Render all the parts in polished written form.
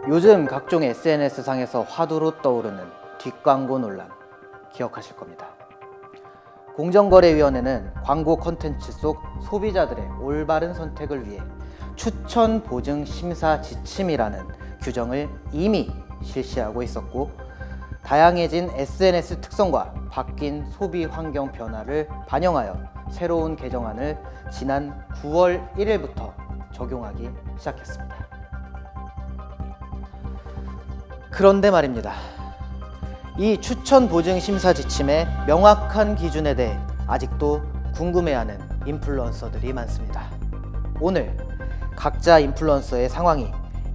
요즘 각종 SNS상에서 화두로 떠오르는 뒷광고 논란 기억하실 겁니다. 공정거래위원회는 광고 콘텐츠 속 소비자들의 올바른 선택을 위해 추천 보증 심사 지침이라는 규정을 이미 실시하고 있었고, 다양해진 SNS 특성과 바뀐 소비 환경 변화를 반영하여 새로운 개정안을 지난 9월 1일부터 적용하기 시작했습니다. 그런데 말입니다. 이 추천 보증 심사 지침의 명확한 기준에 대해 아직도 궁금해하는 인플루언서들이 많습니다. 오늘 각자 인플루언서의 상황이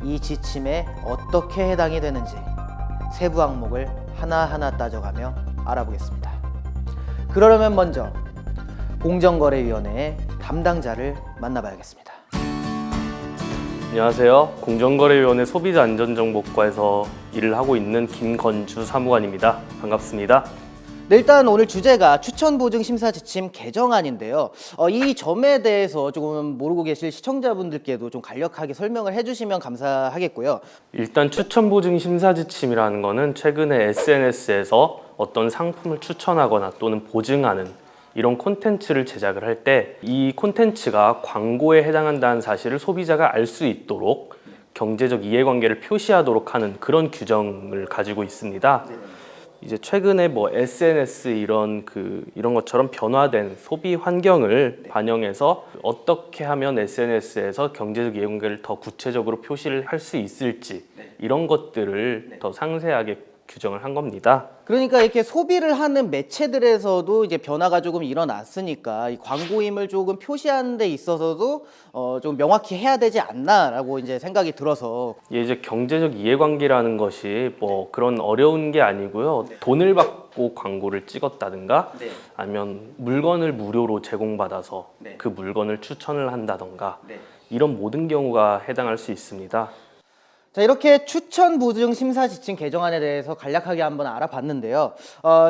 이 지침에 어떻게 해당이 되는지 세부 항목을 하나하나 따져가며 알아보겠습니다. 그러려면 먼저 공정거래위원회의 담당자를 만나봐야겠습니다. 안녕하세요. 공정거래위원회 소비자안전정보과에서 일을 하고 있는 김건주 사무관입니다. 반갑습니다. 네, 일단 오늘 주제가 추천보증심사 지침 개정안인데요. 이 점에 대해서 조금 모르고 계실 시청자분들께도 좀 간략하게 설명을 해주시면 감사하겠고요. 일단 추천보증심사지침이라는 거는 최근에 SNS에서 어떤 상품을 추천하거나 또는 보증하는 이런 콘텐츠를 제작을 할 때 이 콘텐츠가 광고에 해당한다는 사실을 소비자가 알 수 있도록 경제적 이해관계를 표시하도록 하는 그런 규정을 가지고 있습니다. 이제 최근에 뭐 SNS 이런 것처럼 변화된 소비 환경을 반영해서 어떻게 하면 SNS에서 경제적 이해관계를 더 구체적으로 표시를 할 수 있을지 이런 것들을 더 상세하게 규정을 한 겁니다. 그러니까 이렇게 소비를 하는 매체들에서도 이제 변화가 조금 일어났으니까 이 광고임을 조금 표시하는 데 있어서도 좀 명확히 해야 되지 않나라고 이제 생각이 들어서. 이제 경제적 이해관계라는 것이 뭐 그런 어려운 게 아니고요. 돈을 받고 광고를 찍었다든가 아니면 물건을 무료로 제공받아서 그 물건을 추천을 한다던가 이런 모든 경우가 해당할 수 있습니다. 자, 이렇게 추천 보증 심사 지침 개정안에 대해서 간략하게 한번 알아봤는데요.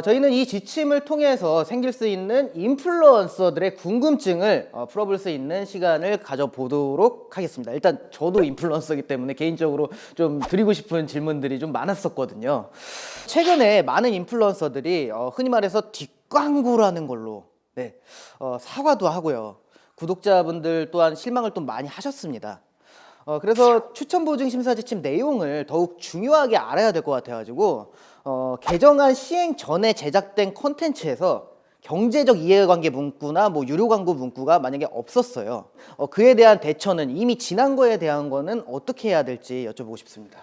저희는 이 지침을 통해서 생길 수 있는 인플루언서들의 궁금증을 풀어볼 수 있는 시간을 가져보도록 하겠습니다. 일단 저도 인플루언서이기 때문에 개인적으로 좀 드리고 싶은 질문들이 좀 많았었거든요. 최근에 많은 인플루언서들이 흔히 말해서 뒷광고라는 걸로 사과도 하고요. 구독자분들 또한 실망을 또 많이 하셨습니다. 그래서 추천보증심사 지침 내용을 더욱 중요하게 알아야 될 것 같아가지고 개정안 시행 전에 제작된 콘텐츠에서 경제적 이해관계 문구나 뭐 유료 광고 문구가 만약에 없었어요. 그에 대한 대처는 이미 지난 거에 대한 거는 어떻게 해야 될지 여쭤보고 싶습니다.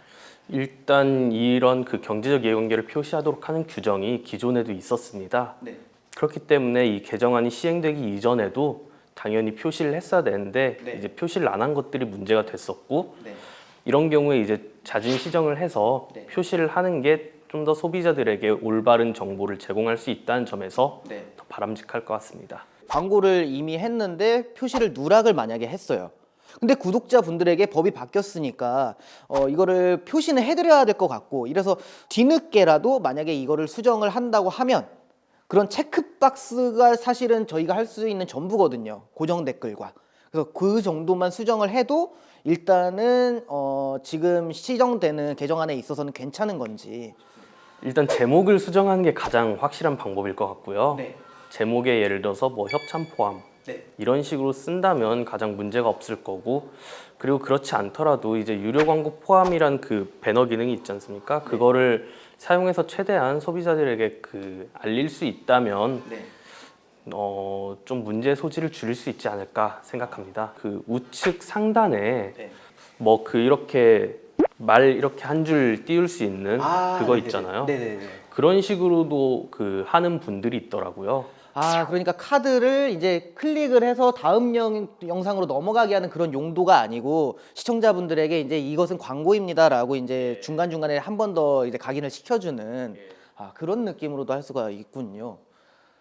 일단 이런 경제적 이해관계를 표시하도록 하는 규정이 기존에도 있었습니다. 그렇기 때문에 이 개정안이 시행되기 이전에도 당연히 표시를 했어야 되는데 이제 표시를 안 한 것들이 문제가 됐었고 이런 경우에 이제 잦은 시정을 해서 표시를 하는 게 좀 더 소비자들에게 올바른 정보를 제공할 수 있다는 점에서 더 바람직할 것 같습니다. 광고를 이미 했는데 표시를 누락을 만약에 했어요. 근데 구독자분들에게 법이 바뀌었으니까 이거를 표시는 해드려야 될 것 같고, 이래서 뒤늦게라도 만약에 이거를 수정을 한다고 하면 그런 체크박스가 사실은 저희가 할 수 있는 전부거든요. 고정 댓글과. 그래서 그 정도만 수정을 해도 일단은 지금 시정되는 개정안에 있어서는 괜찮은 건지. 일단 제목을 수정하는 게 가장 확실한 방법일 것 같고요. 제목에 예를 들어서 뭐 협찬 포함 이런 식으로 쓴다면 가장 문제가 없을 거고, 그리고 그렇지 않더라도 이제 유료 광고 포함이란 그 배너 기능이 있지 않습니까? 그거를 사용해서 최대한 소비자들에게 알릴 수 있다면 좀 문제 소지를 줄일 수 있지 않을까 생각합니다. 우측 상단에 뭐 이렇게 한 줄 띄울 수 있는 그거 있잖아요. 그런 식으로도 하는 분들이 있더라고요. 그러니까 카드를 이제 클릭을 해서 다음 영상으로 넘어가게 하는 그런 용도가 아니고 시청자분들에게 이제 이것은 광고입니다라고 이제 중간중간에 한 번 더 이제 각인을 시켜주는 그런 느낌으로도 할 수가 있군요.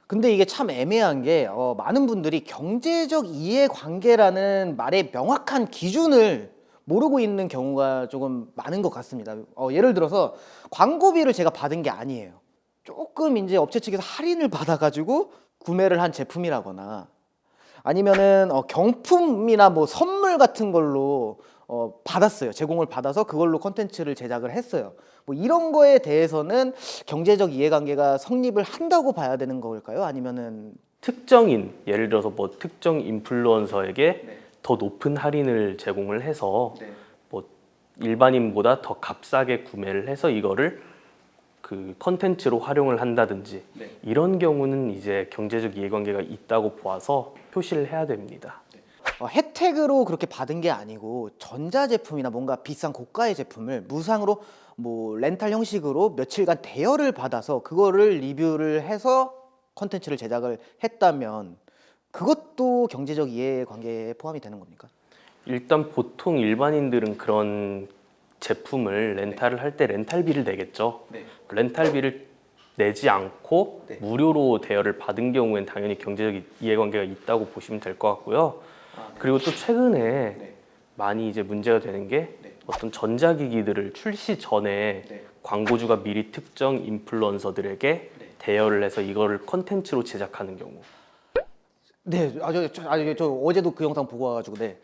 근데 이게 참 애매한 게 많은 분들이 경제적 이해관계라는 말의 명확한 기준을 모르고 있는 경우가 조금 많은 것 같습니다. 예를 들어서 광고비를 제가 받은 게 아니에요. 조금 이제 업체 측에서 할인을 받아가지고 구매를 한 제품이라거나 아니면은 경품이나 뭐 선물 같은 걸로 받았어요. 제공을 받아서 그걸로 컨텐츠를 제작을 했어요. 뭐 이런 거에 대해서는 경제적 이해관계가 성립을 한다고 봐야 되는 걸까요? 아니면은 특정인, 예를 들어서 뭐 특정 인플루언서에게 더 높은 할인을 제공을 해서 뭐 일반인보다 더 값싸게 구매를 해서 이거를 그 컨텐츠로 활용을 한다든지 이런 경우는 이제 경제적 이해관계가 있다고 보아서 표시를 해야 됩니다. 혜택으로 그렇게 받은 게 아니고 전자제품이나 뭔가 비싼 고가의 제품을 무상으로 뭐 렌탈 형식으로 며칠간 대여를 받아서 그거를 리뷰를 해서 컨텐츠를 제작을 했다면 그것도 경제적 이해관계에 포함이 되는 겁니까? 일단 보통 일반인들은 그런 제품을 렌탈을 할 때 렌탈비를 내겠죠. 렌탈비를 내지 않고 무료로 대여를 받은 경우엔 당연히 경제적 이해관계가 있다고 보시면 될 것 같고요. 그리고 또 최근에 많이 이제 문제가 되는 게 어떤 전자기기들을 출시 전에 광고주가 미리 특정 인플루언서들에게 대여를 해서 이거를 컨텐츠로 제작하는 경우. 네, 저 어제도 그 영상 보고 와가지고 네.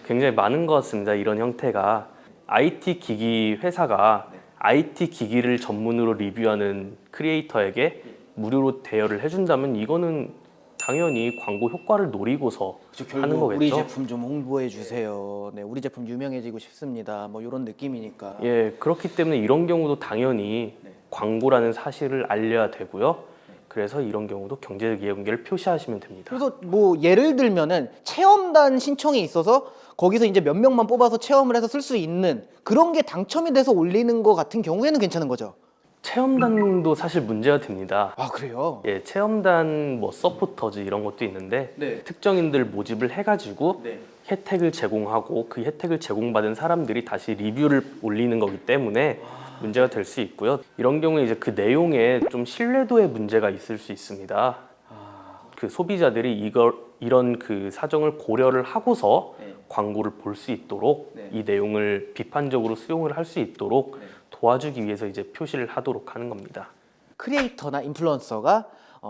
굉장히 많은 것 같습니다. 이런 형태가 IT 기기 회사가 IT 기기를 전문으로 리뷰하는 크리에이터에게 무료로 대여를 해준다면 이거는 당연히 광고 효과를 노리고서 하는 거겠죠. 우리 제품 좀 홍보해 주세요. 네, 우리 제품 유명해지고 싶습니다. 뭐 이런 느낌이니까. 예, 그렇기 때문에 이런 경우도 당연히 광고라는 사실을 알려야 되고요. 그래서 이런 경우도 경제적 이해관계를 표시하시면 됩니다. 그래서 뭐 예를 들면은 체험단 신청이 있어서 거기서 이제 몇 명만 뽑아서 체험을 해서 쓸 수 있는 그런 게 당첨이 돼서 올리는 거 같은 경우에는 괜찮은 거죠. 체험단도 사실 문제가 됩니다. 아, 그래요? 예, 체험단 뭐 서포터즈 이런 것도 있는데 특정인들 모집을 해가지고 혜택을 제공하고 그 혜택을 제공받은 사람들이 다시 리뷰를 올리는 거기 때문에 문제가 될 수 있고요. 이런 경우에 이제 그 내용에 좀 신뢰도에 문제가 있을 수 있습니다. 그 소비자들이 이런 그 사정을 고려를 하고서 광고를 볼 수 있도록 이 내용을 비판적으로 수용을 할 수 있도록 도와주기 위해서 이제 표시를 하도록 하는 겁니다. 크리에이터나 인플루언서가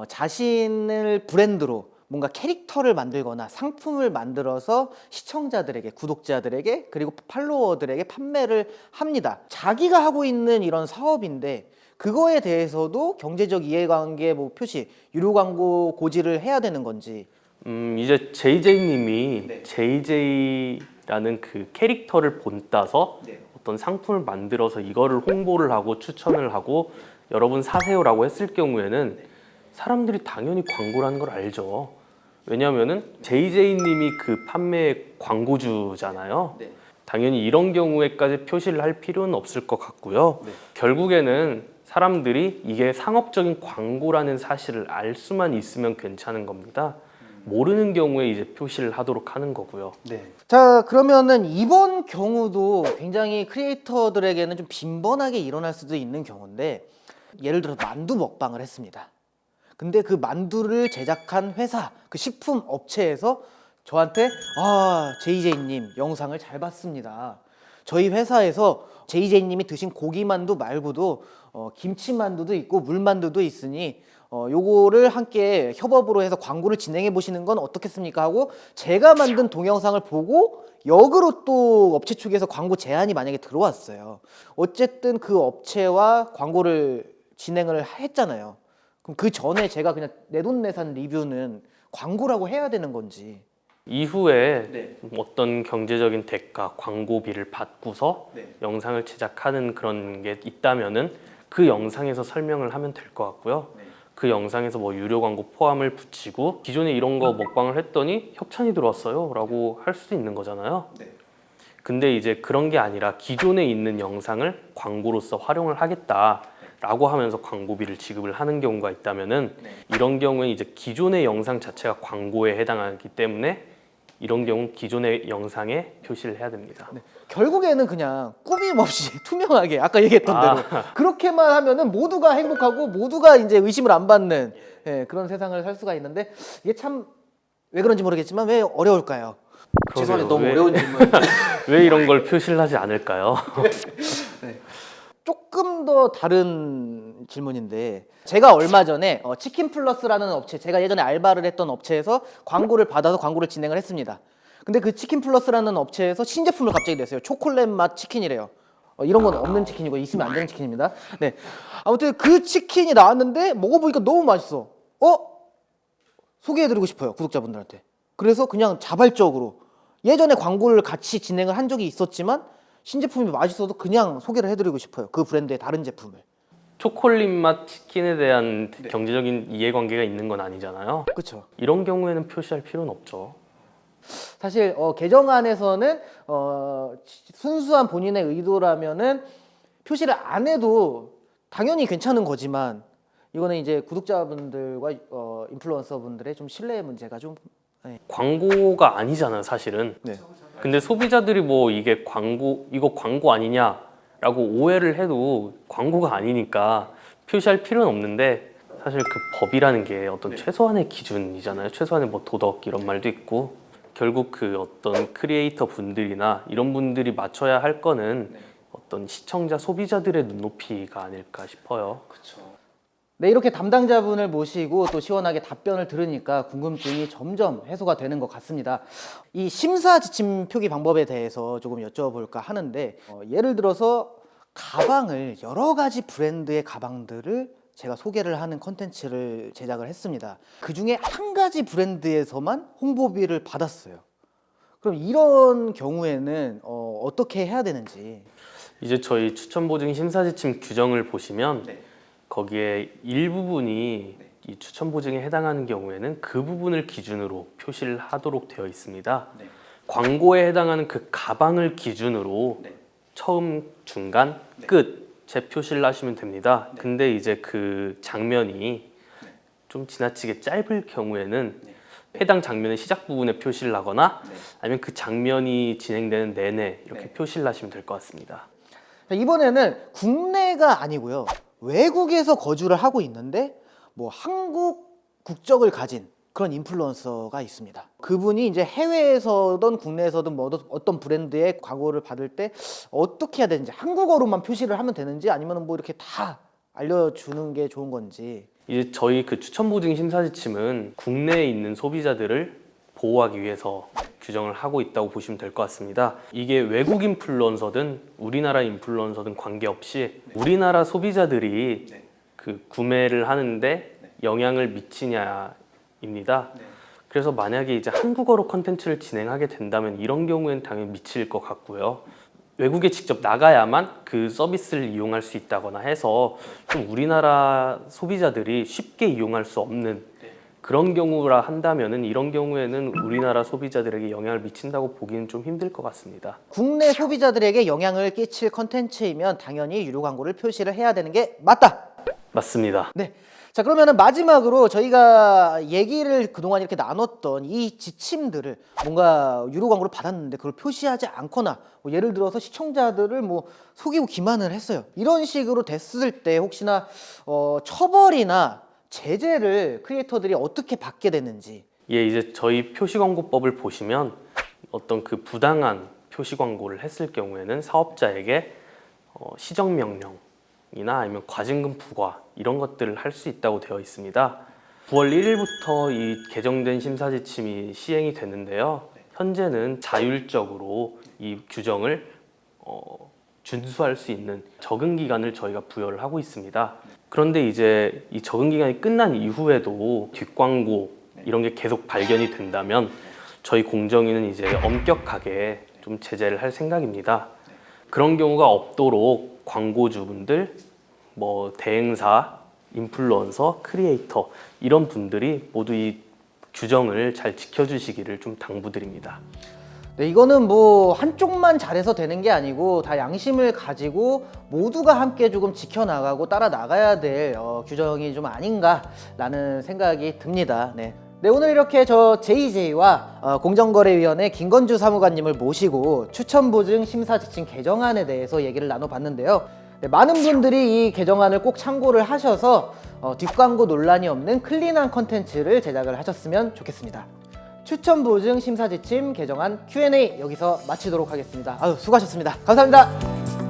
자신을 브랜드로 뭔가 캐릭터를 만들거나 상품을 만들어서 시청자들에게, 구독자들에게, 그리고 팔로워들에게 판매를 합니다. 자기가 하고 있는 이런 사업인데 그거에 대해서도 경제적 이해관계 뭐 표시, 유료 광고 고지를 해야 되는 건지. 이제 JJ님이 JJ라는 그 캐릭터를 본따서 어떤 상품을 만들어서 이거를 홍보를 하고 추천을 하고 여러분 사세요라고 했을 경우에는 사람들이 당연히 광고라는 걸 알죠. 왜냐하면은 JJ님이 그 판매 광고주잖아요. 당연히 이런 경우에까지 표시를 할 필요는 없을 것 같고요. 결국에는 사람들이 이게 상업적인 광고라는 사실을 알 수만 있으면 괜찮은 겁니다. 모르는 경우에 이제 표시를 하도록 하는 거고요. 자, 그러면은 이번 경우도 굉장히 크리에이터들에게는 좀 빈번하게 일어날 수도 있는 경우인데 예를 들어 만두 먹방을 했습니다. 근데 그 만두를 제작한 회사, 그 식품 업체에서 저한테 JJ님 영상을 잘 봤습니다. 저희 회사에서 JJ님이 드신 고기만두 말고도 김치만두도 있고 물만두도 있으니 요거를 함께 협업으로 해서 광고를 진행해 보시는 건 어떻겠습니까? 하고 제가 만든 동영상을 보고 역으로 또 업체 측에서 광고 제안이 만약에 들어왔어요. 어쨌든 그 업체와 광고를 진행을 했잖아요. 그럼 그 전에 제가 그냥 내돈내산 리뷰는 광고라고 해야 되는 건지. 이후에 어떤 경제적인 대가, 광고비를 받고서 영상을 제작하는 그런 게 있다면은 그 영상에서 설명을 하면 될 것 같고요. 그 영상에서 뭐 유료 광고 포함을 붙이고 기존에 이런 거 먹방을 했더니 협찬이 들어왔어요 라고 할 수도 있는 거잖아요. 근데 이제 그런 게 아니라 기존에 있는 영상을 광고로서 활용을 하겠다 라고 하면서 광고비를 지급을 하는 경우가 있다면은 이런 경우에 이제 기존의 영상 자체가 광고에 해당하기 때문에 이런 경우 기존의 영상에 표시를 해야 됩니다. 결국에는 그냥 꾸밈 없이 투명하게 아까 얘기했던 대로 그렇게만 하면은 모두가 행복하고 모두가 이제 의심을 안 받는 그런 세상을 살 수가 있는데 이게 참 왜 그런지 모르겠지만 왜 어려울까요? 죄송한데 너무 어려운 질문. 왜 이런 걸 표시를 하지 않을까요? 조금 더 다른 질문인데 제가 얼마 전에 치킨 플러스라는 업체, 제가 예전에 알바를 했던 업체에서 광고를 받아서 광고를 진행을 했습니다. 근데 그 치킨 플러스라는 업체에서 신제품을 갑자기 냈어요. 초콜릿 맛 치킨이래요. 이런 건 없는 치킨이고 있으면 안 되는 치킨입니다. 네. 아무튼 그 치킨이 나왔는데 먹어보니까 너무 맛있어. 소개해드리고 싶어요, 구독자분들한테. 그래서 그냥 자발적으로 예전에 광고를 같이 진행을 한 적이 있었지만 신제품이 맛있어도 그냥 소개를 해드리고 싶어요. 그 브랜드의 다른 제품을. 초콜릿 맛 치킨에 대한 경제적인 이해관계가 있는 건 아니잖아요. 그렇죠. 이런 경우에는 표시할 필요는 없죠. 사실 개정안에서는 순수한 본인의 의도라면은 표시를 안 해도 당연히 괜찮은 거지만 이거는 이제 구독자분들과 인플루언서분들의 좀 신뢰의 문제가 좀 광고가 아니잖아요, 사실은. 네. 근데 소비자들이 뭐 이게 이거 광고 아니냐라고 오해를 해도 광고가 아니니까 표시할 필요는 없는데 사실 그 법이라는 게 어떤 최소한의 기준이잖아요. 최소한의 뭐 도덕 이런 말도 있고 결국 그 어떤 크리에이터 분들이나 이런 분들이 맞춰야 할 거는 어떤 시청자 소비자들의 눈높이가 아닐까 싶어요. 네, 이렇게 담당자분을 모시고 또 시원하게 답변을 들으니까 궁금증이 점점 해소가 되는 것 같습니다. 이 심사 지침 표기 방법에 대해서 조금 여쭤볼까 하는데 예를 들어서 가방을 여러 가지 브랜드의 가방들을 제가 소개를 하는 컨텐츠를 제작을 했습니다. 그 중에 한 가지 브랜드에서만 홍보비를 받았어요. 그럼 이런 경우에는 어떻게 해야 되는지. 이제 저희 추천 보증 심사 지침 규정을 보시면 거기에 일부분이 이 추천 보증에 해당하는 경우에는 그 부분을 기준으로 표시를 하도록 되어 있습니다. 광고에 해당하는 그 가방을 기준으로 처음, 중간, 끝 재표시를 하시면 됩니다. 근데 이제 그 장면이 좀 지나치게 짧을 경우에는 해당 장면의 시작 부분에 표시를 하거나 아니면 그 장면이 진행되는 내내 이렇게 표시를 하시면 될 것 같습니다. 이번에는 국내가 아니고요. 외국에서 거주를 하고 있는데 뭐 한국 국적을 가진 그런 인플루언서가 있습니다. 그분이 이제 해외에서든 국내에서든 뭐 어떤 브랜드의 광고를 받을 때 어떻게 해야 되는지, 한국어로만 표시를 하면 되는지 아니면 뭐 이렇게 다 알려주는 게 좋은 건지. 이제 저희 그 추천 보증 심사 지침은 국내에 있는 소비자들을 보호하기 위해서 규정을 하고 있다고 보시면 될 것 같습니다. 이게 외국 인플루언서든 우리나라 인플루언서든 관계없이 우리나라 소비자들이 그 구매를 하는데 영향을 미치냐입니다. 그래서 만약에 이제 한국어로 컨텐츠를 진행하게 된다면 이런 경우에는 당연히 미칠 것 같고요. 외국에 직접 나가야만 그 서비스를 이용할 수 있다거나 해서 좀 우리나라 소비자들이 쉽게 이용할 수 없는 그런 경우라 한다면은 이런 경우에는 우리나라 소비자들에게 영향을 미친다고 보기는 좀 힘들 것 같습니다. 국내 소비자들에게 영향을 끼칠 컨텐츠이면 당연히 유료 광고를 표시를 해야 되는 게 맞다. 맞습니다. 네. 자, 그러면은 마지막으로 저희가 얘기를 그동안 이렇게 나눴던 이 지침들을 뭔가 유료 광고를 받았는데 그걸 표시하지 않거나 뭐 예를 들어서 시청자들을 뭐 속이고 기만을 했어요. 이런 식으로 됐을 때 혹시나 처벌이나 제재를 크리에이터들이 어떻게 받게 되는지. 예, 이제 저희 표시광고법을 보시면 어떤 그 부당한 표시광고를 했을 경우에는 사업자에게 시정명령이나 아니면 과징금 부과 이런 것들을 할 수 있다고 되어 있습니다. 9월 1일부터 이 개정된 심사지침이 시행이 되는데요. 현재는 자율적으로 이 규정을 준수할 수 있는 적응 기간을 저희가 부여를 하고 있습니다. 그런데 이제 이 적응 기간이 끝난 이후에도 뒷광고 이런 게 계속 발견이 된다면 저희 공정위는 이제 엄격하게 좀 제재를 할 생각입니다. 그런 경우가 없도록 광고주분들, 뭐 대행사, 인플루언서, 크리에이터 이런 분들이 모두 이 규정을 잘 지켜주시기를 좀 당부드립니다. 네, 이거는 뭐 한쪽만 잘해서 되는 게 아니고 다 양심을 가지고 모두가 함께 조금 지켜나가고 따라 나가야 될 규정이 좀 아닌가라는 생각이 듭니다. 네. 네, 오늘 이렇게 저 JJ와 공정거래위원회 김건주 사무관님을 모시고 추천보증 심사지침 개정안에 대해서 얘기를 나눠봤는데요. 네, 많은 분들이 이 개정안을 꼭 참고를 하셔서 뒷광고 논란이 없는 클린한 컨텐츠를 제작을 하셨으면 좋겠습니다. 추천보증 심사지침 개정안 Q&A 여기서 마치도록 하겠습니다. 수고하셨습니다. 감사합니다.